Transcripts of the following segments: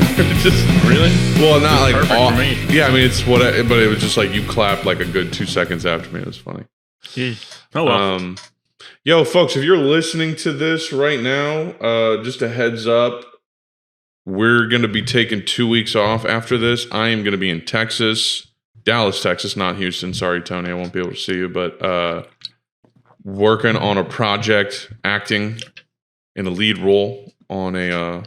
saying. Just really? well, not like all. For me. Yeah, I mean it's but it was just like you clapped like a good 2 seconds after me. It was funny. Jeez. Oh well. Yo, folks, if you're listening to this right now, just a heads up, we're going to be taking 2 weeks off after this. I am going to be in Texas, Dallas, Texas, not Houston. Sorry, Tony, I won't be able to see you, but working on a project, acting in a lead role on a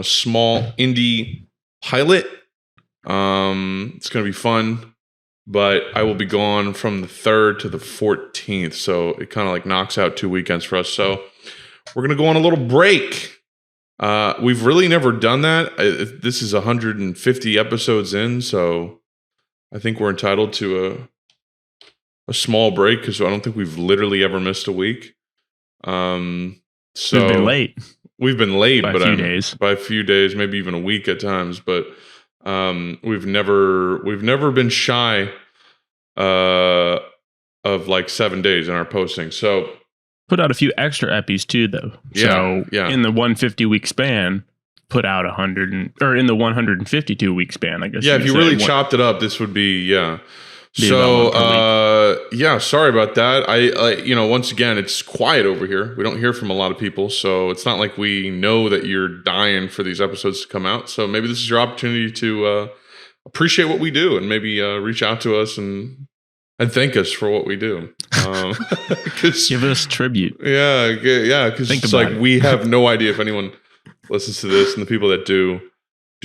small indie pilot. It's going to be fun, but I will be gone from the 3rd to the 14th, so it kind of like knocks out 2 weekends for us. So we're going to go on a little break. We've really never done that. This is 150 episodes in, so I think we're entitled to a small break because I don't think we've literally ever missed a week. So we've been late. We've been late by by a few days, maybe even a week at times. But we've never been shy of like 7 days in our posting. So put out a few extra eppys too, though. So in the 150 week span, put out 100 or in the 152 week span, I guess. Yeah, if you really chopped it up, this would be So sorry about that. I once again, it's quiet over here. We don't hear from a lot of people, so it's not like we know that you're dying for these episodes to come out. So maybe this is your opportunity to appreciate what we do and maybe reach out to us and thank us for what we do. Give us tribute. Yeah, because it's like we have no idea if anyone listens to this, and the people that do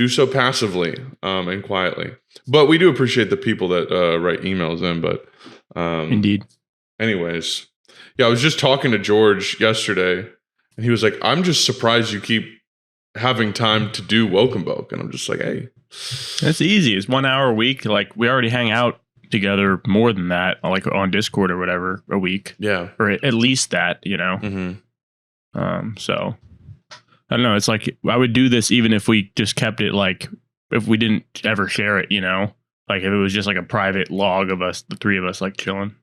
so passively and quietly. But we do appreciate the people that write emails in. But indeed. Anyways, I was just talking to George yesterday, and he was like, "I'm just surprised you keep having time to do Wokenboke." And I'm just like, "Hey, that's easy. It's 1 hour a week. Like we already hang out together more than that, like on Discord or whatever, a week. Yeah, or at least that, Mm-hmm. So I don't know. It's like I would do this even if we just kept it like if we didn't ever share it, like if it was just like a private log of us, the three of us, like chilling.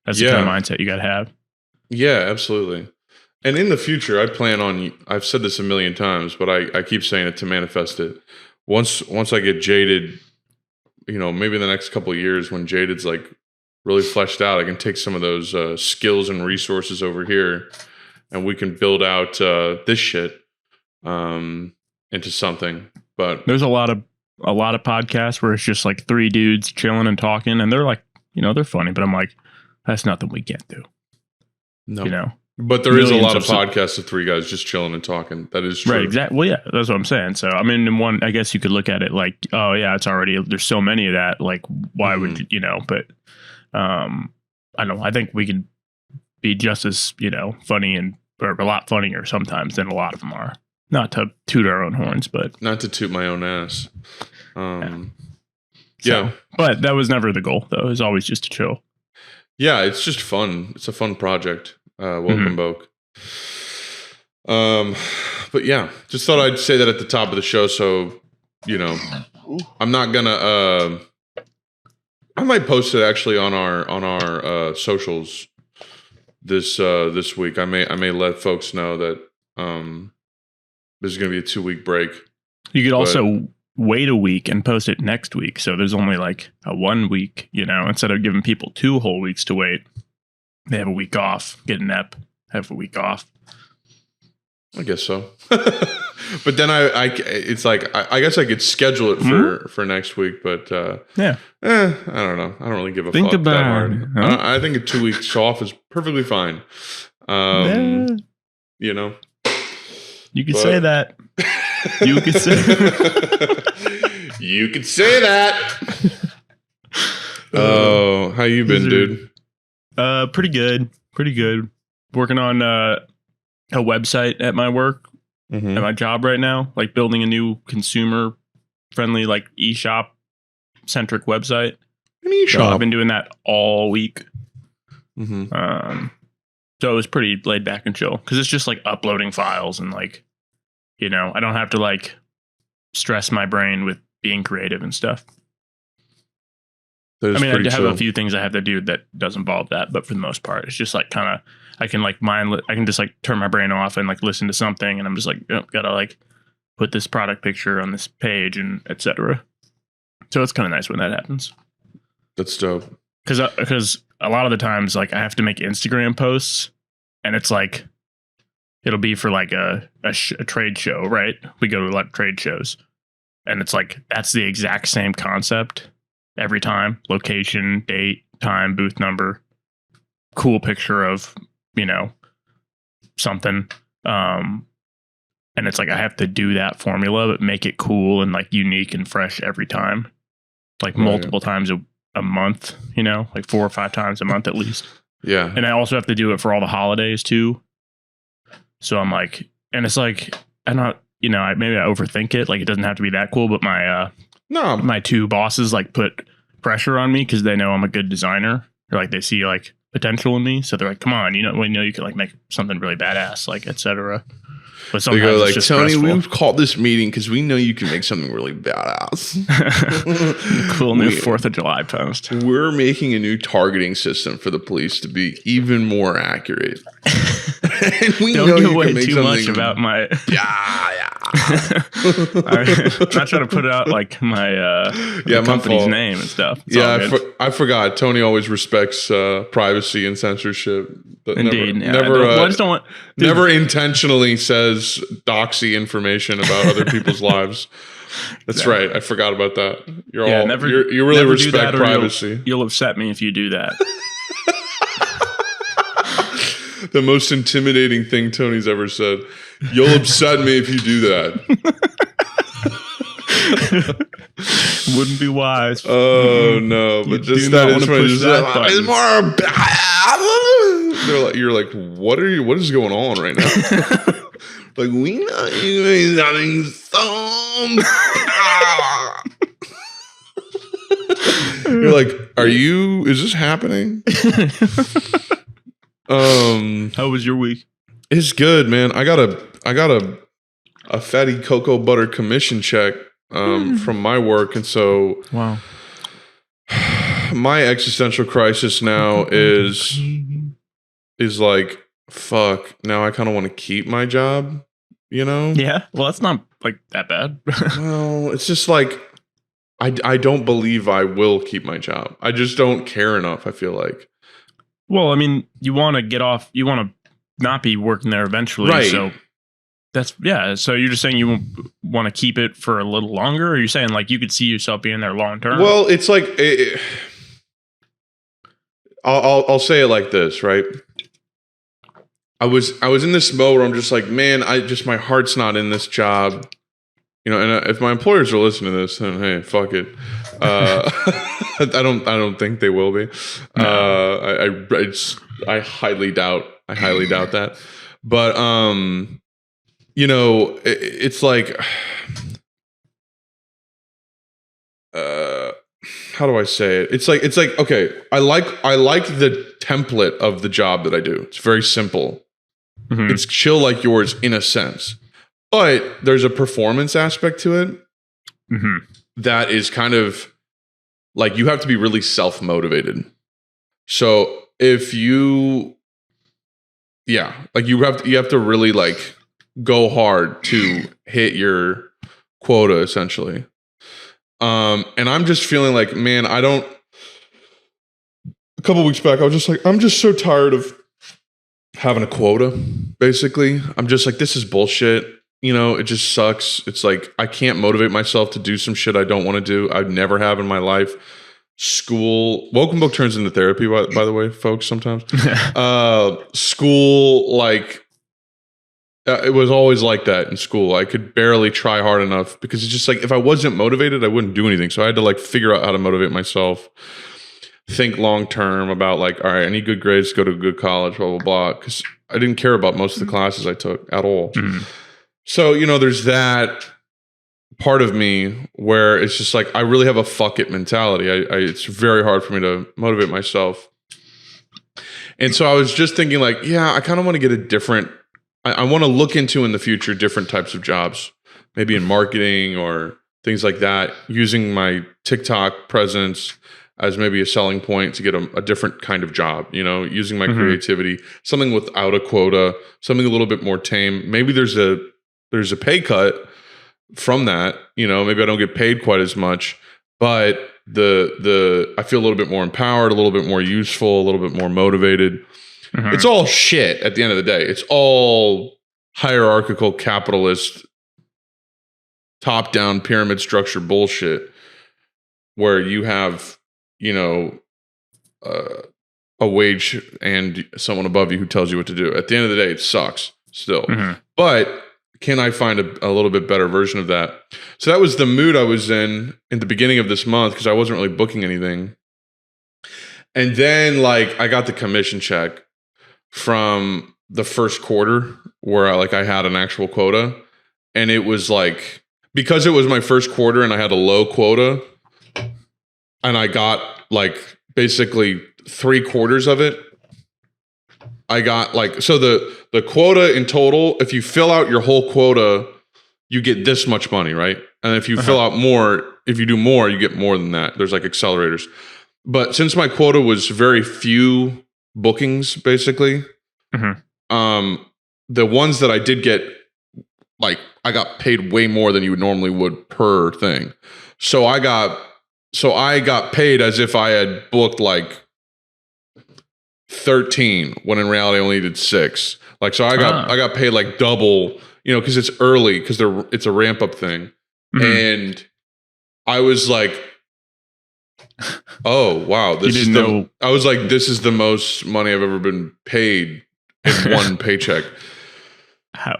That's the kind of mindset you got to have. Yeah, absolutely. And in the future, I plan on. I've said this a million times, but I keep saying it to manifest it. Once I get jaded. Maybe in the next couple of years when Jaded's like really fleshed out, I can take some of those skills and resources over here and we can build out this shit into something. But there's a lot of podcasts where it's just like three dudes chilling and talking, and they're like, they're funny, but I'm like, that's nothing we can't do. No. But there is a lot of podcasts of three guys just chilling and talking. That is true. Right, exactly. Well, yeah, that's what I'm saying. So, I mean, in one, I guess you could look at it like, oh, yeah, it's already, there's so many of that. Like, why would you, but I don't know. I think we can be just as, funny or a lot funnier sometimes than a lot of them are. Not to toot our own horns, but. Not to toot my own ass. Yeah. But that was never the goal, though. It was always just to chill. Yeah, it's just fun. It's a fun project. Wokenboke. But yeah, just thought I'd say that at the top of the show. So, I'm not gonna, I might post it actually on our socials this week. I may let folks know that, there's going to be a 2-week break. You could also wait a week and post it next week. So there's only like a 1 week, instead of giving people 2 whole weeks to wait. They have a week off, get an ep, have a week off. I guess so. But then it's like, I guess I could schedule it for next week, but I don't know. I don't really give a fuck that hard. Huh? I think a 2 weeks off is perfectly fine. You could say that. You could say You could say that. Oh, how you been, dude? Pretty good. Working on a website at my work, at my job right now, like building a new consumer friendly, like eShop centric website. An eShop. So I've been doing that all week. So it was pretty laid back and chill because it's just like uploading files and like, I don't have to like stress my brain with being creative and stuff. I mean, I have a few things I have to do that does involve that, but for the most part, it's just like kind of, I can like I can just like turn my brain off and like listen to something, and I'm just like, gotta like put this product picture on this page and etc. So it's kind of nice when that happens. That's dope. Because a lot of the times, like, I have to make Instagram posts, and it's like, it'll be for like a trade show, right? We go to a lot of trade shows, and it's like, that's the exact same concept every time. Location, date, time, booth number, cool picture of, something. And it's like, I have to do that formula, but make it cool and like unique and fresh every time. Like multiple times a month, like 4 or 5 times a month at least. Yeah. And I also have to do it for all the holidays too. So I'm like, and it's like, maybe I overthink it. Like, it doesn't have to be that cool, but my 2 bosses like put pressure on me because they know I'm a good designer. Or like they see like potential in me. So they're like, come on, we know you can like make something really badass, like etc. But they go like, Tony, stressful. we've called this meeting because we know you can make something really badass. Cool new 4th of July post. We're making a new targeting system for the police to be even more accurate. And we Don't know give you away can make too much about my. Yeah. I'm not trying to put out like my company's name and stuff. It's I forgot. Tony always respects privacy and censorship. But Indeed, never intentionally says doxy information about other people's lives. That's right. I forgot about that. You really respect privacy. You'll upset me if you do that. The most intimidating thing Tony's ever said. You'll upset me if you do that. Wouldn't be wise. Oh no! But just that is more. You're like, what is going on right now? Like, we know you having some. You're like, is this happening? How was your week? It's good, man. I got a fatty cocoa butter commission check from my work, and so wow. My existential crisis now is like, fuck. Now I kind of want to keep my job. Yeah. Well, that's not like that bad. Well, it's just like I don't believe I will keep my job. I just don't care enough. I feel like. Well, I mean, you want to get off. You want to not be working there eventually. Right. So So you're just saying you want to keep it for a little longer, or are you saying like you could see yourself being there long term? Well, it's like I'll say it like this, right? I was in this mode where I'm just like, man, my heart's not in this job, And if my employers are listening to this, then hey, fuck it. I don't think they will be. I highly doubt that. But it's like, how do I say it? It's like okay, I like the template of the job that I do. It's very simple. Mm-hmm. It's chill like yours in a sense. But there's a performance aspect to it that is kind of like, you have to be really self-motivated. So if you have to really like go hard to hit your quota essentially. And I'm just feeling like, man, a couple weeks back, I was just like, I'm just so tired of having a quota, basically. I'm just like, this is bullshit. It just sucks. It's like, I can't motivate myself to do some shit I don't want to do. I never have in my life. School, Woken Boke turns into therapy, by the way, folks, sometimes. School, like, it was always like that in school. I could barely try hard enough because it's just like, if I wasn't motivated, I wouldn't do anything. So I had to like figure out how to motivate myself, think long-term about like, all right, I need good grades to go to a good college, blah, blah, blah. Because I didn't care about most of the classes I took at all. Mm-hmm. So, there's that part of me where it's just like, I really have a fuck it mentality. It's very hard for me to motivate myself. And so I was just thinking like, yeah, I kind of want to get a different, I want to look into in the future different types of jobs, maybe in marketing or things like that, using my TikTok presence as maybe a selling point to get a different kind of job, using my creativity, something without a quota, something a little bit more tame. Maybe there's a pay cut, from that. Maybe I don't get paid quite as much, but I feel a little bit more empowered, a little bit more useful, a little bit more motivated. Mm-hmm. It's all shit at the end of the day. It's all hierarchical capitalist top-down pyramid structure bullshit where you have, a wage and someone above you who tells you what to do. At the end of the day, it sucks still. Mm-hmm. But can I find a little bit better version of that? So that was the mood I was in the beginning of this month because I wasn't really booking anything. And then I got the commission check from the first quarter where I had an actual quota. And it was because it was my first quarter and I had a low quota and I got basically 3/4 of it. I got so the quota in total, if you fill out your whole quota, you get this much money, right? And if you fill out more, if you do more, you get more than that. There's accelerators. But since my quota was very few bookings, basically, the ones that I did get, I got paid way more than you normally would per thing. So I got paid as if I had booked 13 when in reality I only needed 6. So I got paid double, because it's early because it's a ramp up thing. Mm-hmm. And I was oh wow, I was this is the most money I've ever been paid in one paycheck. I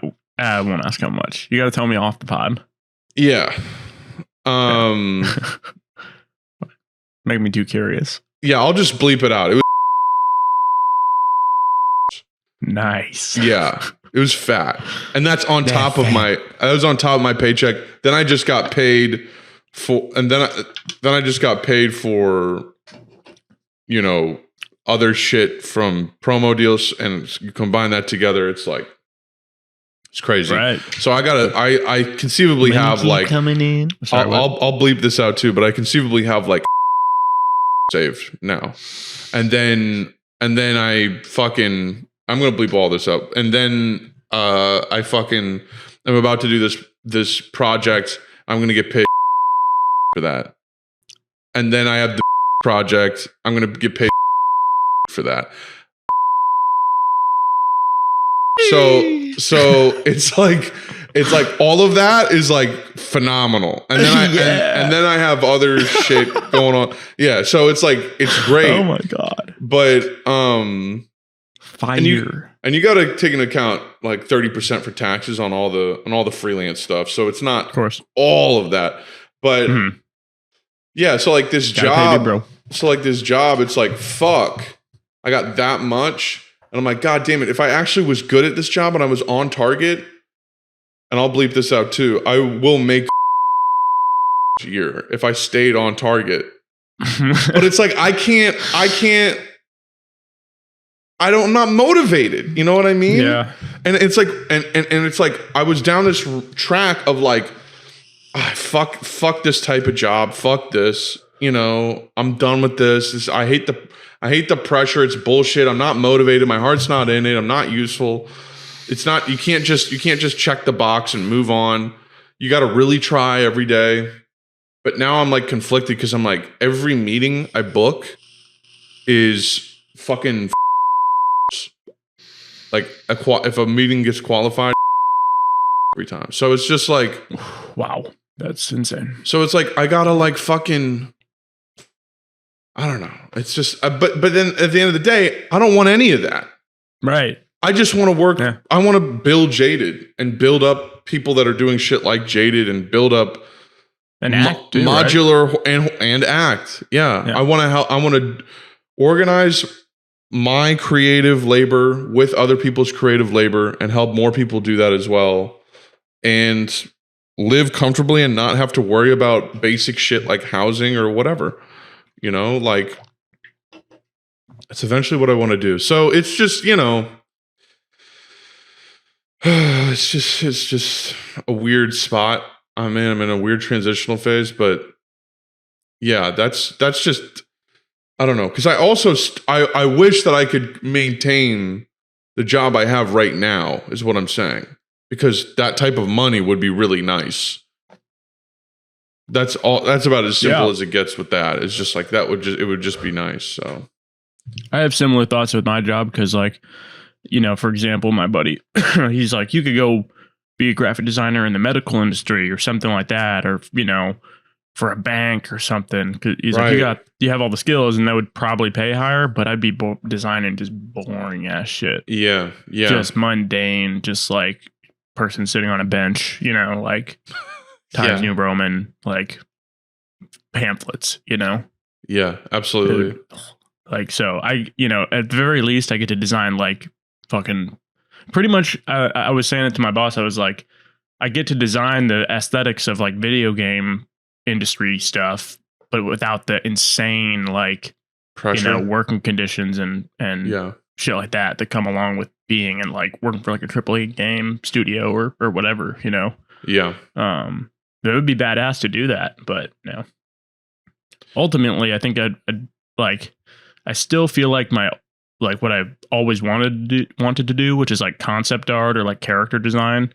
won't ask how much. You got to tell me off the pod. Yeah. Make me too curious. Yeah, I'll just bleep it out. It was nice. Yeah, it was fat, and that's on top of my. That was on top of my paycheck. Then I just got paid for, and then I just got paid for, other shit from promo deals, and you combine that together, it's it's crazy. Right. So I conceivably have coming in. Sorry, I'll bleep this out too, but I conceivably have saved now, and then I fucking. I'm going to bleep all this up. And then I'm about to do this project. I'm going to get paid for that. And then I have the project. I'm going to get paid for that. So it's all of that is phenomenal. And then and then I have other shit going on. Yeah. So it's it's great. Oh my God. But, fire. And you got to take into account 30% for taxes on all the freelance stuff. So it's not, of course, all of that. But yeah, so this job, this job, it's fuck, I got that much, and I'm God damn it! If I actually was good at this job and I was on target, and I'll bleep this out too, I will make a year if I stayed on target. But it's I can't. I'm not motivated. You know what I mean? Yeah. And it's and it's I was down this track of fuck this type of job. Fuck this. I'm done with this. I hate the pressure. It's bullshit. I'm not motivated. My heart's not in it. I'm not useful. It's not, you can't just check the box and move on. You got to really try every day. But now I'm conflicted because I'm every meeting I book is fucking if a meeting gets qualified every time. So it's just wow, that's insane. So it's I gotta fucking, I don't know. It's just, but then at the end of the day, I don't want any of that. Right. I just want to work. Yeah. I want to build Jaded and build up people that are doing shit like Jaded and build up an act, modular, right? and act. Yeah. I want to help. I want to organize my creative labor with other people's creative labor and help more people do that as well, and live comfortably and not have to worry about basic shit like housing or whatever, it's eventually what I want to do. So it's just, it's just a weird spot I'm in a weird transitional phase, but yeah, that's just, I don't know. Cause I also, I wish that I could maintain the job I have right now is what I'm saying, because that type of money would be really nice. That's all. That's about as simple as it gets with that. It's just like it would just be nice. So I have similar thoughts with my job because, like, you know, for example, my buddy, he's like, you could go be a graphic designer in the medical industry or something like that, or, you know, for a bank or something. Cause he's like, you have all the skills, and that would probably pay higher, but I'd be designing just boring ass shit. Yeah. Just mundane, just like person sitting on a bench, you know, like Times New Roman, like pamphlets, you know? Yeah, absolutely. Like, so you know, at the very least, I get to design like fucking pretty much. I was saying it to my boss. I was like, I get to design the aesthetics of like video game industry stuff, but without the insane like pressure, you know, working conditions and shit like that come along with being and like working for like a AAA game studio or whatever, you know. Yeah. It would be badass to do that, but you know, ultimately, I think I'd like. I still feel like what I've always wanted to do, which is like concept art or like character design,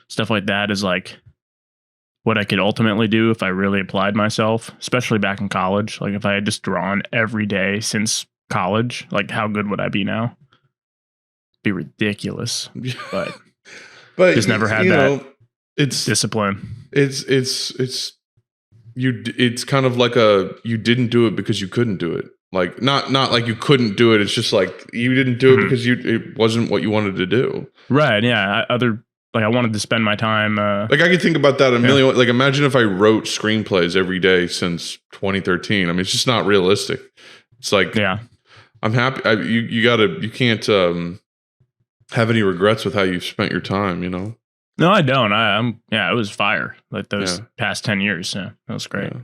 stuff like that, is like what I could ultimately do if I really applied myself, especially back in college. Like if I had just drawn every day since college, like how good would I be now? Be ridiculous, but just never had that. It's discipline. It's kind of like you didn't do it because you couldn't do it. Like not like you couldn't do it. It's just like you didn't do it because it wasn't what you wanted to do. Right. Yeah. I wanted to spend my time. Like I could think about that a million. Like imagine if I wrote screenplays every day since 2013. I mean, it's just not realistic. It's like, I'm happy. You can't have any regrets with how you spent your time. You know. No, I don't. It was fire. Like those past 10 years. Yeah, that was great. Yeah.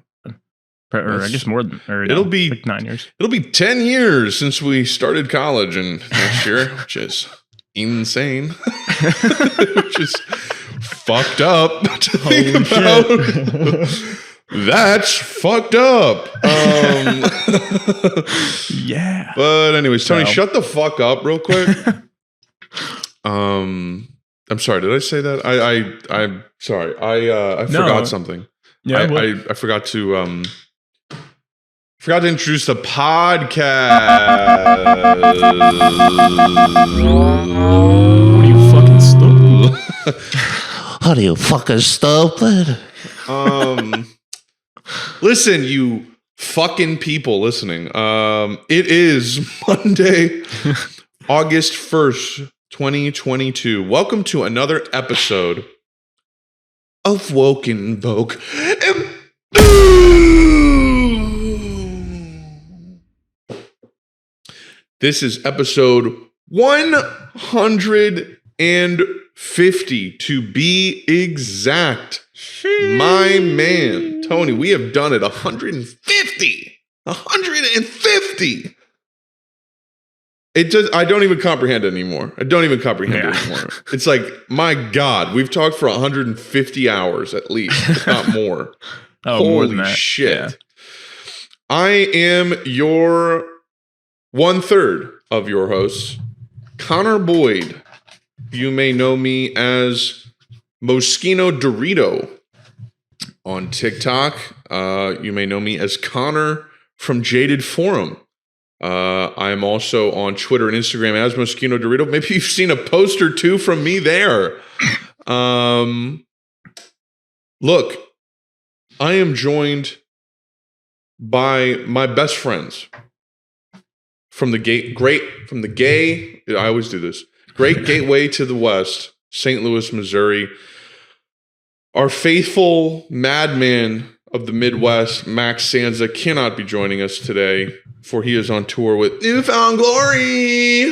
Or I guess more than, it'll be like 9 years. It'll be 10 years since we started college and next year, which is insane, which is fucked up to think about. That's fucked up. Yeah. But anyways, Tony, shut the fuck up real quick. I'm sorry. Did I say that? I'm sorry. I forgot something. Yeah. I forgot to forgot to introduce the podcast. What are you fucking stupid? What are you fucking stupid? Listen, you fucking people listening. It is Monday, August 1st, 2022. Welcome to another episode of Woken Boke. This is episode 150 to be exact. My man, Tony, we have done it 150. 150. I don't even comprehend it anymore. It anymore. It's like, my God, we've talked for 150 hours at least, if not more. Holy more than that. Shit. Yeah. I am your 1/3 of your hosts, Connor Boyd. You may know me as Moschino Dorito on TikTok. You may know me as Connor from Jaded Forum. I'm also on Twitter and Instagram as Moschino Dorito. Maybe you've seen a post or two from me there. Look, I am joined by my best friends from the I always do this. Great gateway to the West, St. Louis, Missouri. Our faithful madman of the Midwest, Max Sanza, cannot be joining us today, for he is on tour with Newfound Glory.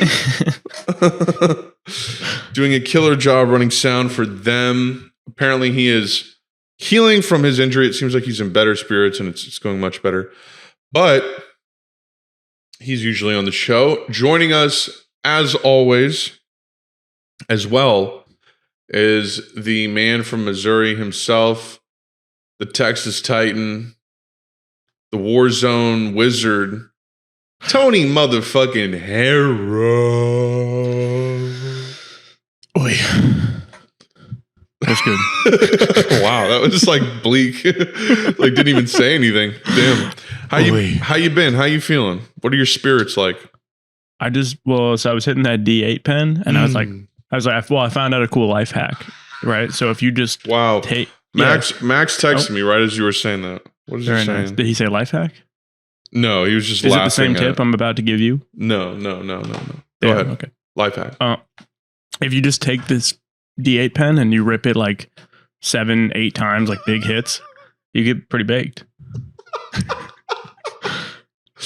Doing a killer job running sound for them. Apparently he is healing from his injury. It seems like he's in better spirits and it's going much better. But he's usually on the show. Joining us, as always, as well, is the man from Missouri himself, the Texas Titan, the Warzone Wizard, Tony motherfucking Hero. Oi. That's good. Wow, that was just like bleak. Like didn't even say anything. Damn. How you been? How you feeling? What are your spirits like? So I was hitting that D8 pen, and I was like, I found out a cool life hack, right? So if you just take Max texted me right as you were saying that. What is he saying? Nice. Did he say life hack? No, he was just laughing. Is it the same tip I'm about to give you? No. Go ahead. Okay. Life hack. If you just take this D8 pen and you rip it like 7-8 times, like big hits, you get pretty baked.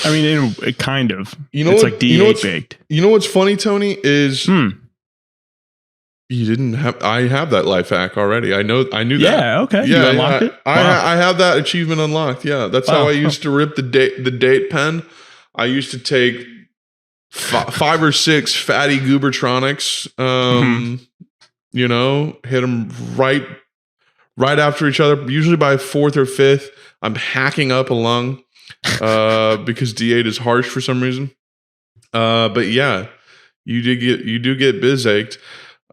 I mean, it kind of. It's like D8 baked. You know what's funny, Tony, is you didn't have. I have that life hack already. I knew that. Yeah. Okay. Yeah, you unlocked it. I have that achievement unlocked. Yeah, that's how I used to rip the date pen. I used to take 5 or 6 fatty goobertronics. You know, hit them right after each other. Usually by 4th or 5th, I'm hacking up a lung because D8 is harsh for some reason. But yeah, you do get biz ached.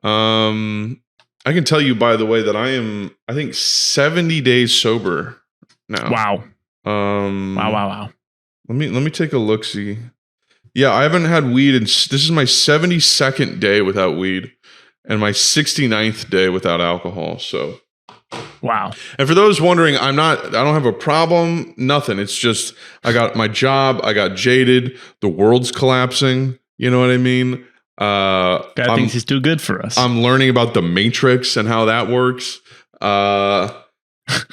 I can tell you, by the way, that I think 70 days sober now. Wow. Wow. Let me take a look. See. Yeah, I haven't had weed this is my 72nd day without weed and my 69th day without alcohol. So wow. And for those wondering, I don't have a problem, nothing. It's just I got my job, I got jaded, the world's collapsing, you know what I mean? Guy thinks he's too good for us. I'm learning about the Matrix and how that works.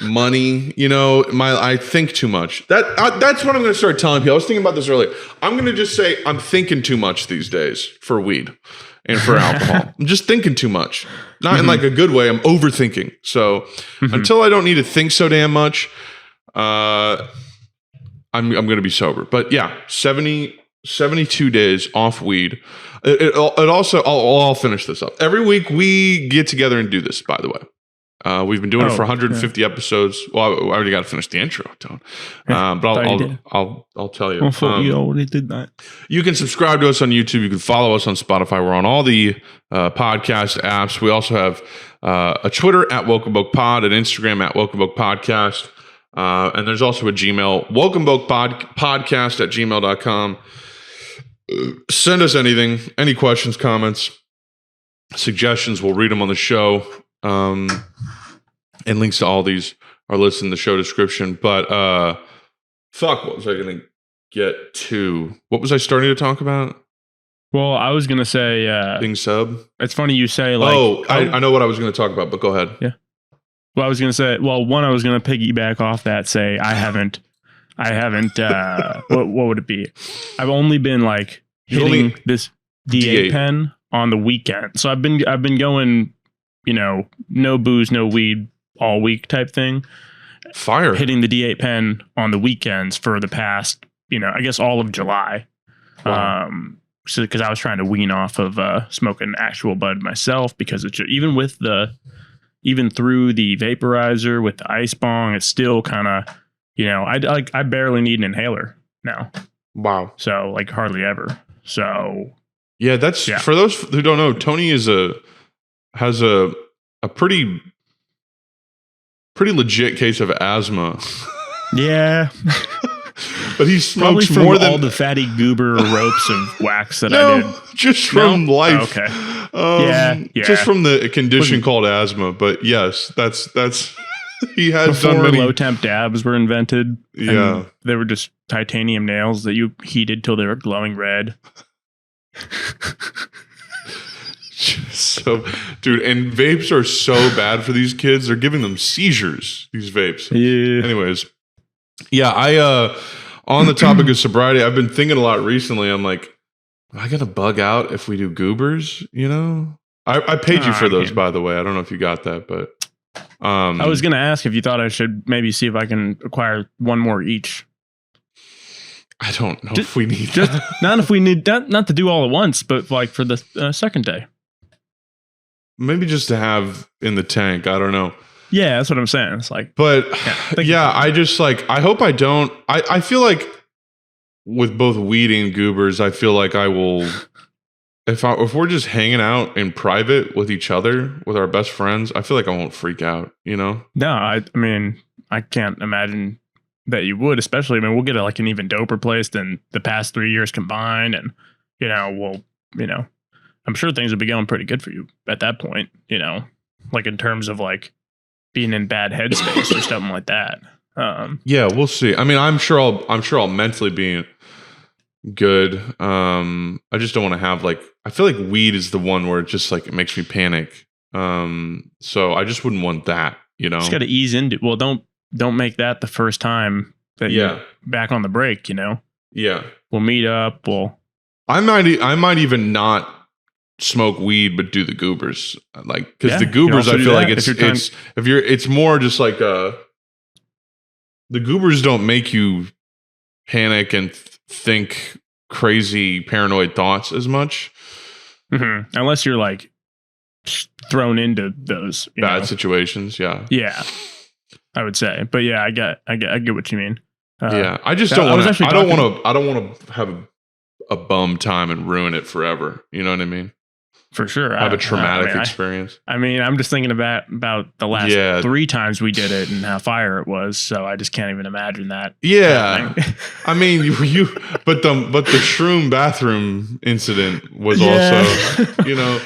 Money, you know, I think too much. That's what I'm going to start telling people. I was thinking about this earlier. I'm going to just say I'm thinking too much these days for weed and for alcohol. I'm just thinking too much. Not in like a good way. I'm overthinking. So until I don't need to think so damn much, I'm going to be sober. But yeah, 72 days off weed. It also, I'll finish this up. Every week we get together and do this, by the way. We've been doing it for 150 episodes. Well, I already got to finish the intro, Tone. But I'll tell you. You already did that. You can subscribe to us on YouTube. You can follow us on Spotify. We're on all the podcast apps. We also have a Twitter at wokenbokepod, an Instagram at wokenbokepodcast. And there's also a Gmail, wokenbokepodcast at gmail.com. Send us anything, any questions, comments, suggestions. We'll read them on the show. And links to all these are listed in the show description. But what was I going to get to? What was I starting to talk about? Well, I was going to say being sub. It's funny you say like I know what I was going to talk about, but go ahead. Yeah. Well, I was going to say, one, I was going to piggyback off that, say I haven't what would it be? I've only been like hitting this D8 pen on the weekend. So I've been going, you know, no booze, no weed all week type thing. Fire. Hitting the D8 pen on the weekends for the past, you know, I guess all of July. Wow. So because I was trying to wean off of smoking actual bud myself, because it's even through the vaporizer with the ice bong, it's still kind of, you know, I barely need an inhaler now. Wow. So like hardly ever. So yeah, for those who don't know, Tony has a pretty legit case of asthma. Yeah. But he smokes from more than all the fatty goober ropes of wax that I did. Just from life. Okay. Yeah. Just from the condition called asthma. But yes, that's he has before done many low temp dabs were invented. Yeah. They were just titanium nails that you heated till they were glowing red. So, dude, and vapes are so bad for these kids. They're giving them seizures, these vapes. Yeah. Anyways, yeah, I on the topic of sobriety, I've been thinking a lot recently. I'm like, am I gonna bug out if we do goobers? You know, I paid you for those, by the way. I don't know if you got that, but I was gonna ask if you thought I should maybe see if I can acquire one more each. I don't know if we need not if we need that, not to do all at once, but like for the second day. Maybe just to have in the tank. I don't know. Yeah, that's what I'm saying. It's like, but I just like, I hope I don't. I feel like with both weed and goobers, I feel like I will if we're just hanging out in private with each other, with our best friends, I feel like I won't freak out, you know? No, I mean, I can't imagine that you would, especially, I mean, we'll get like an even doper place than the past 3 years combined. And, I'm sure things will be going pretty good for you at that point, like in terms of like being in bad headspace or something like that. Yeah, we'll see. I mean, I'm sure I'll mentally be good. I just don't want to have like, I feel like weed is the one where it just like, it makes me panic. So I just wouldn't want that, Just got to ease into, well, don't make that the first time that you're back on the break, Yeah. We'll meet up. I might even not smoke weed, but do the goobers. Like, cause the goobers, I feel like it's more just like, the goobers don't make you panic and think crazy paranoid thoughts as much. Mm-hmm. Unless you're like thrown into those bad situations. Yeah, I would say. But yeah, I get what you mean. I just don't want to. I don't want to have a bum time and ruin it forever. You know what I mean? For sure. Have a traumatic experience. I mean, I'm just thinking about the last 3 times we did it and how fire it was. So I just can't even imagine that. Yeah. I mean, but the shroom bathroom incident was also,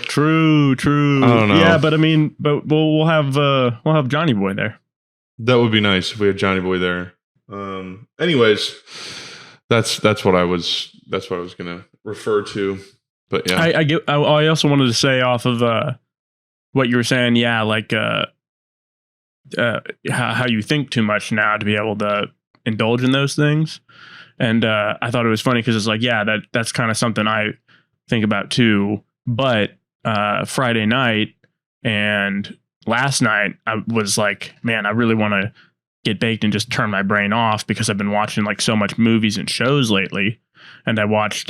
True. I don't know. Yeah, but I mean, we'll have Johnny Boy there. That would be nice if we had Johnny Boy there. Anyways, that's what I was gonna refer to. But yeah, I also wanted to say off of what you were saying. Yeah, like how you think too much now to be able to indulge in those things. And I thought it was funny because it's like, yeah, that's kind of something I think about too. But Friday night and last night, I was like, man, I really want to get baked and just turn my brain off because I've been watching like so much movies and shows lately. And I watched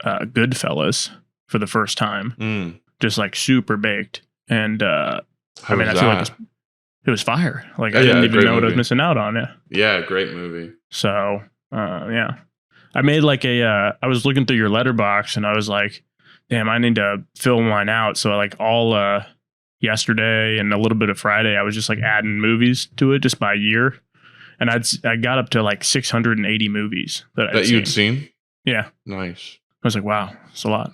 Goodfellas for the first time, just like super baked. And I feel like it was fire. Like I didn't even know what I was missing out on. Yeah, great movie. So I made like I was looking through your letterbox and I was like, damn, I need to fill mine out. So like all yesterday and a little bit of Friday, I was just like adding movies to it just by year. And I got up to like 680 movies that you'd seen. Yeah. Nice. I was like, wow, it's a lot.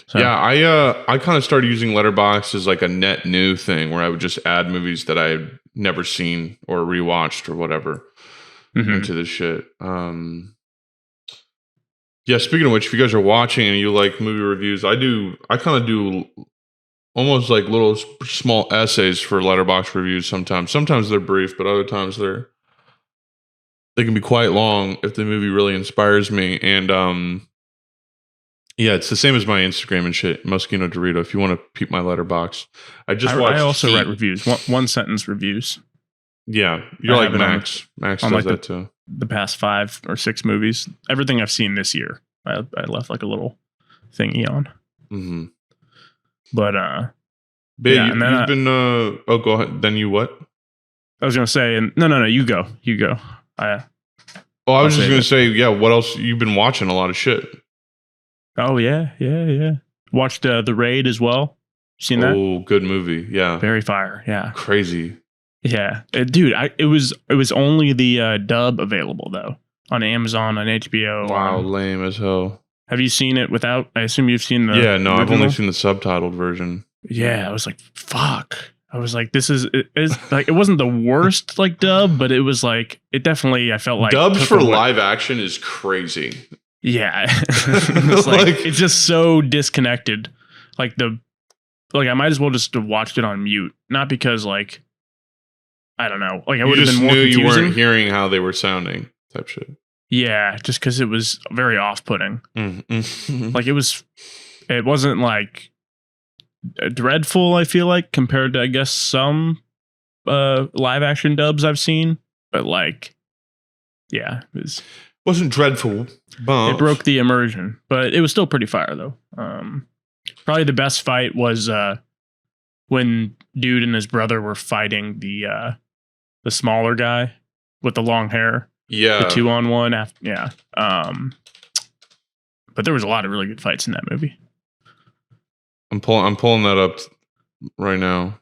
So. Yeah, I kind of started using Letterboxd as like a net new thing where I would just add movies that I had never seen or rewatched or whatever into this shit. Yeah, speaking of which, if you guys are watching and you like movie reviews, I kind of do almost like little small essays for Letterboxd reviews sometimes. Sometimes they're brief, but other times they can be quite long if the movie really inspires me. And yeah, it's the same as my Instagram and shit. Moschino Dorito. If you want to peep my letterbox, I also write reviews, one sentence reviews. Yeah, you're like Max. Max does like that too. The past 5 or 6 movies, everything I've seen this year, I left like a little thingy on. Mm-hmm. But yeah, and then you've been. Oh, go ahead. Then you what? I was gonna say, no, you go. I was just gonna say, yeah. What else? You've been watching a lot of shit. Oh yeah. Watched The Raid as well. Seen that? Oh, good movie. Yeah, very fire. Yeah, crazy. Yeah, dude. It was only the dub available though on Amazon, on HBO. Wow, lame as hell. Have you seen it without? I assume you've seen the. Yeah, no, original? I've only seen the subtitled version. Yeah, I was like, fuck. I was like, it's like, it wasn't the worst like dub, but it was like, it definitely, I felt like dubs for live action is crazy. Yeah. It's like, it's just so disconnected. Like I might as well just have watched it on mute. Not because like, I don't know. Like I would have been more confusing. You weren't hearing how they were sounding type shit. Yeah. Just because it was very off-putting. Mm-hmm. Like it wasn't like dreadful, I feel like, compared to I guess some live action dubs I've seen, but like yeah, wasn't dreadful, but it broke the immersion, but it was still pretty fire though. Probably the best fight was when dude and his brother were fighting the smaller guy with the long hair. Yeah, the 2-on-1 after. Yeah. But there was a lot of really good fights in that movie. I'm pulling that up right now.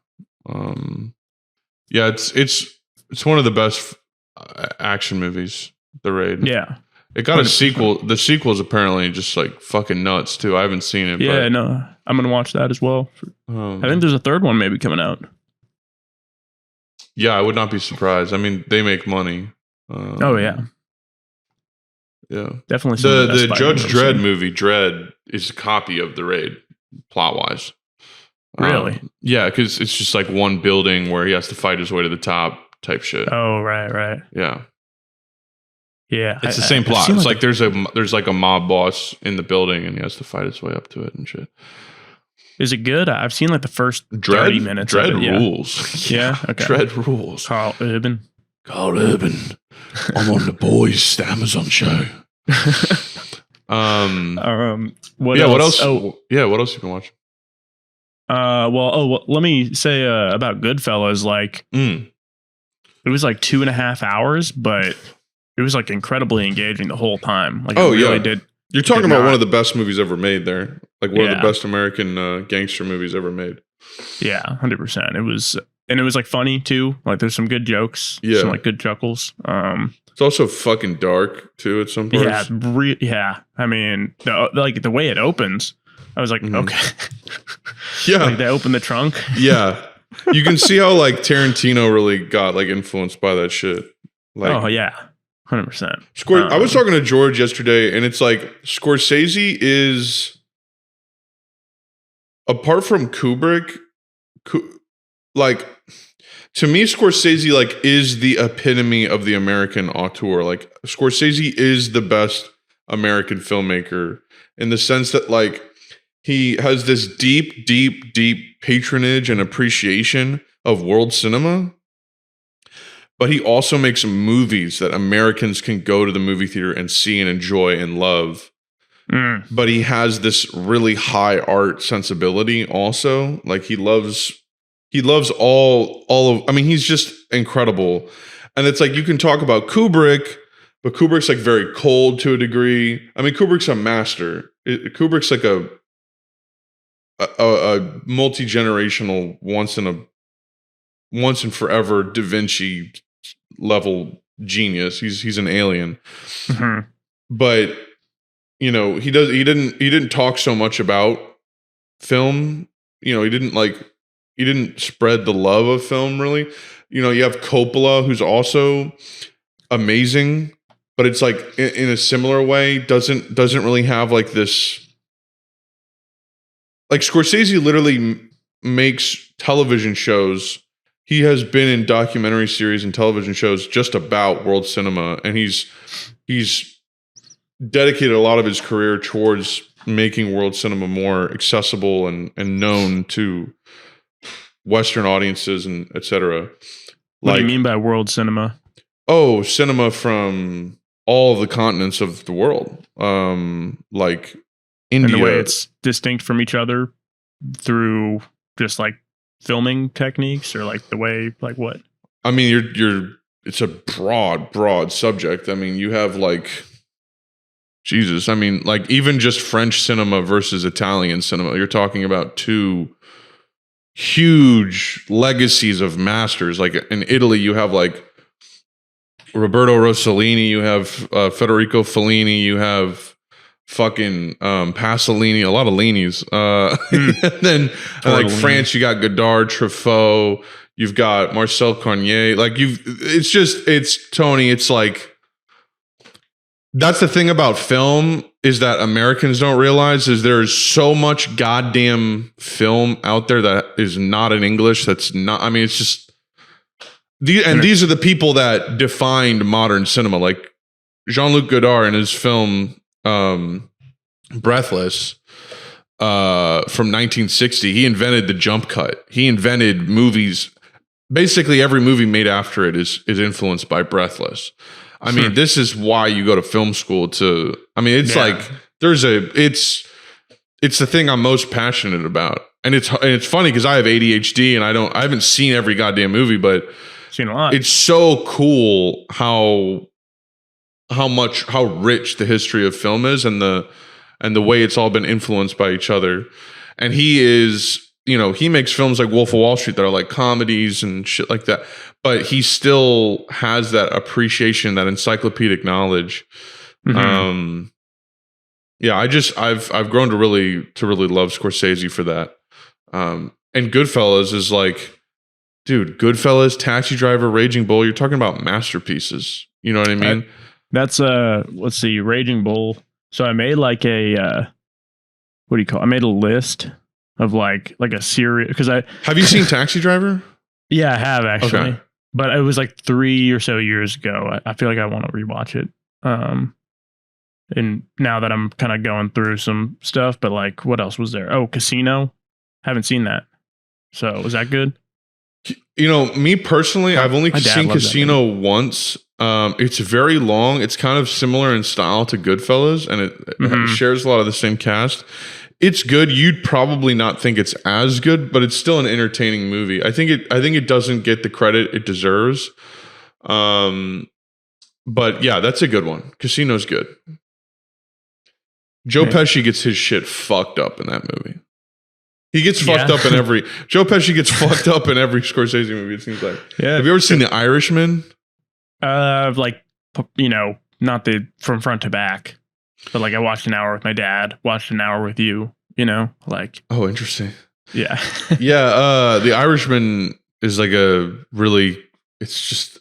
Yeah, it's one of the best action movies. The Raid. Yeah. It got a sequel. The sequel is apparently just like fucking nuts too. I haven't seen it. Yeah, no, I'm gonna watch that as well. I think there's a third one maybe coming out. Yeah, I would not be surprised. I mean, they make money. Oh yeah, definitely. The Judge Dredd movie, Dredd, is a copy of The Raid, plot wise. Really? Yeah, because it's just like one building where he has to fight his way to the top type shit. Oh right. Yeah. Yeah, it's the same plot. It's like there's like a mob boss in the building, and he has to fight his way up to it and shit. Is it good? I've seen like the first 30 minutes. Dredd of it, rules. Yeah, okay. Dredd rules. Carl Urban. I'm on the boys' Amazon show. What else? Oh, yeah. What else you can watch? Well, let me say about Goodfellas. Like, it was like 2.5 hours, but it was like incredibly engaging the whole time. Like, really did. You're talking about one of the best movies ever made there. Like one of the best American gangster movies ever made. Yeah, 100%. It was like funny too. Like there's some good jokes. Yeah. Some like good chuckles. It's also fucking dark too at some parts. Yeah. I mean, the way it opens, I was like, okay. Yeah. Like they open the trunk. Yeah. You can see how like Tarantino really got like influenced by that shit. Like, oh yeah. 100%. I was talking to George yesterday, and it's like Scorsese is, apart from Kubrick, like to me, Scorsese like is the epitome of the American auteur. Like Scorsese is the best American filmmaker in the sense that like he has this deep patronage and appreciation of world cinema. But he also makes movies that Americans can go to the movie theater and see and enjoy and love. But he has this really high art sensibility also. Like he loves all of, I mean, he's just incredible. And it's like, you can talk about Kubrick, but Kubrick's like very cold to a degree. I mean, Kubrick's a master. Kubrick's like a multi-generational, once and forever Da Vinci level genius. He's an alien. Mm-hmm. But you know, he didn't talk so much about film. You know, he didn't spread the love of film really. You know, you have Coppola, who's also amazing, but it's like in a similar way doesn't really have like this. Like Scorsese literally makes television shows. He has been in documentary series and television shows just about world cinema, and he's dedicated a lot of his career towards making world cinema more accessible and known to Western audiences and etc. What do you mean by world cinema? Oh, cinema from all the continents of the world, like India. And the way it's distinct from each other through just like filming techniques, or like the way, like what? I mean, it's a broad subject. I mean, you have like, Jesus. I mean, like even just French cinema versus Italian cinema. You're talking about two huge legacies of masters. Like in Italy, you have like Roberto Rossellini, you have Federico Fellini, you have fucking Pasolini, a lot of Linis. And then like France, you got Godard, Truffaut, you've got Marcel Cornier. Like it's Tony. It's like, that's the thing about film is that Americans don't realize is there is so much goddamn film out there that is not in English. That's not, I mean, it's just, these are the people that defined modern cinema. Like Jean-Luc Godard in his film, Breathless, from 1960, he invented the jump cut. He invented movies. Basically, every movie made after it is influenced by Breathless. I mean, this is why you go to film school to. I mean, it's like it's the thing I'm most passionate about, and it's funny because I have ADHD and I haven't seen every goddamn movie, but seen a lot. It's so cool how rich the history of film is, and and the way it's all been influenced by each other. And he is, he makes films like Wolf of Wall Street that are like comedies and shit like that, but he still has that appreciation, that encyclopedic knowledge. Mhm. I've grown to really love Scorsese for that. And Goodfellas is like, dude, Goodfellas, Taxi Driver, Raging Bull, you're talking about masterpieces. You know what I mean? That's let's see, Raging Bull. So I made like a what do you call? I made a list of like a series because Have you seen Taxi Driver? Yeah, I have actually. Okay. But it was like 3 or so years ago. I feel like I want to rewatch it. And now that I'm kind of going through some stuff, but like what else was there? Oh, Casino. Haven't seen that. So was that good? Me personally, I've only My dad seen loves that Casino once. It's very long. It's kind of similar in style to Goodfellas, and it shares a lot of the same cast. It's good. You'd probably not think it's as good, but it's still an entertaining movie. I think it doesn't get the credit it deserves. But yeah, that's a good one. Casino's good. Joe Pesci gets his shit fucked up in that movie. He gets fucked up in every... Joe Pesci gets fucked up in every Scorsese movie, it seems like. Yeah. Have you ever seen The Irishman? Like, not the from front to back, but like I watched an hour with my dad, watched an hour with you, like... Oh, interesting. Yeah. Yeah, The Irishman is like a really... It's just...